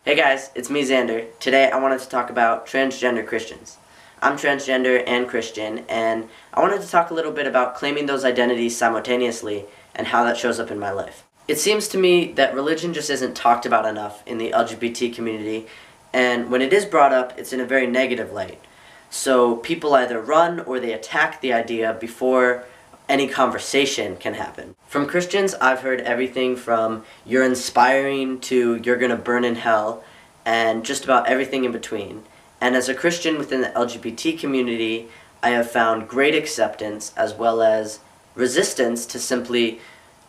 Hey guys, it's me Xander. Today I wanted to talk about transgender Christians. I'm transgender and Christian, and I wanted to talk a little bit about claiming those identities simultaneously and how that shows up in my life. It seems to me that religion just isn't talked about enough in the LGBT community, and when it is brought up, it's in a very negative light. So people either run or they attack the idea before any conversation can happen. From Christians, I've heard everything from "you're inspiring" to "you're gonna burn in hell," and just about everything in between. And as a Christian within the LGBT community, I have found great acceptance as well as resistance to simply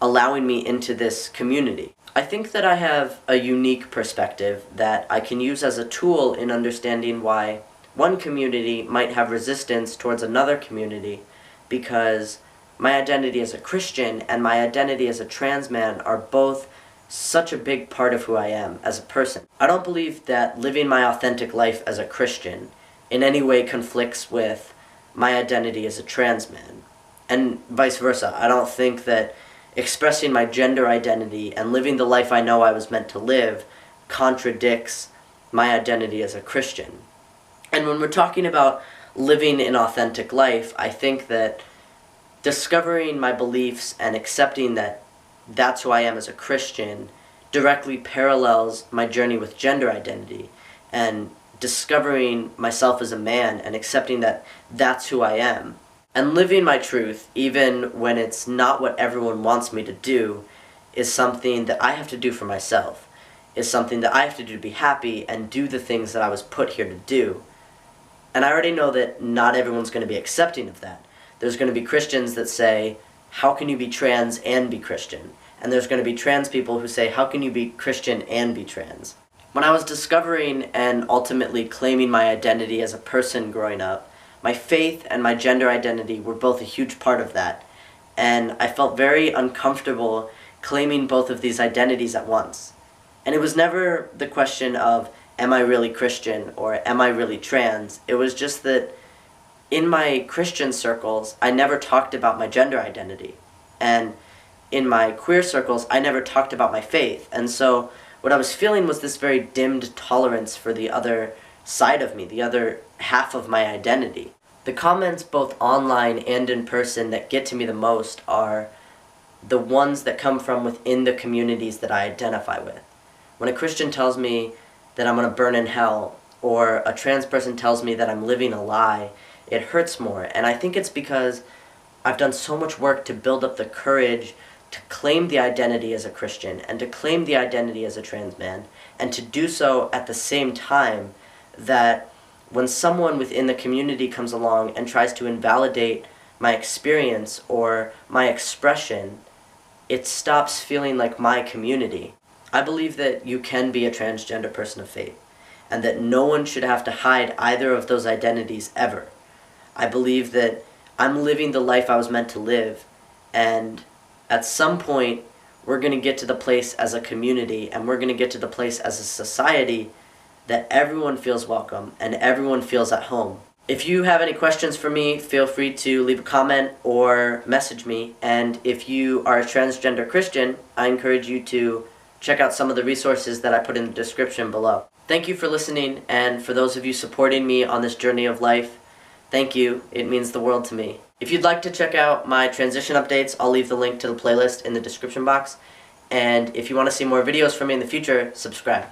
allowing me into this community. I think that I have a unique perspective that I can use as a tool in understanding why one community might have resistance towards another community, because my identity as a Christian and my identity as a trans man are both such a big part of who I am as a person. I don't believe that living my authentic life as a Christian in any way conflicts with my identity as a trans man, and vice versa. I don't think that expressing my gender identity and living the life I know I was meant to live contradicts my identity as a Christian. And when we're talking about living an authentic life, I think that discovering my beliefs and accepting that that's who I am as a Christian directly parallels my journey with gender identity, and discovering myself as a man and accepting that that's who I am. And living my truth, even when it's not what everyone wants me to do, is something that I have to do for myself, is something that I have to do to be happy and do the things that I was put here to do. And I already know that not everyone's going to be accepting of that. There's going to be Christians that say, how can you be trans and be Christian? And there's going to be trans people who say, how can you be Christian and be trans? When I was discovering and ultimately claiming my identity as a person growing up, my faith and my gender identity were both a huge part of that. And I felt very uncomfortable claiming both of these identities at once. And it was never the question of, am I really Christian or am I really trans? It was just that in my Christian circles, I never talked about my gender identity. And in my queer circles, I never talked about my faith. And so what I was feeling was this very dimmed tolerance for the other side of me, the other half of my identity. The comments both online and in person that get to me the most are the ones that come from within the communities that I identify with. When a Christian tells me that I'm going to burn in hell, or a trans person tells me that I'm living a lie, it hurts more. And I think it's because I've done so much work to build up the courage to claim the identity as a Christian and to claim the identity as a trans man, and to do so at the same time that when someone within the community comes along and tries to invalidate my experience or my expression, it stops feeling like my community. I believe that you can be a transgender person of faith, and that no one should have to hide either of those identities ever. I believe that I'm living the life I was meant to live, and at some point we're going to get to the place as a community, and we're going to get to the place as a society that everyone feels welcome and everyone feels at home. If you have any questions for me, feel free to leave a comment or message me. And if you are a transgender Christian, I encourage you to check out some of the resources that I put in the description below. Thank you for listening, and for those of you supporting me on this journey of life, thank you. It means the world to me. If you'd like to check out my transition updates, I'll leave the link to the playlist in the description box. And if you want to see more videos from me in the future, subscribe.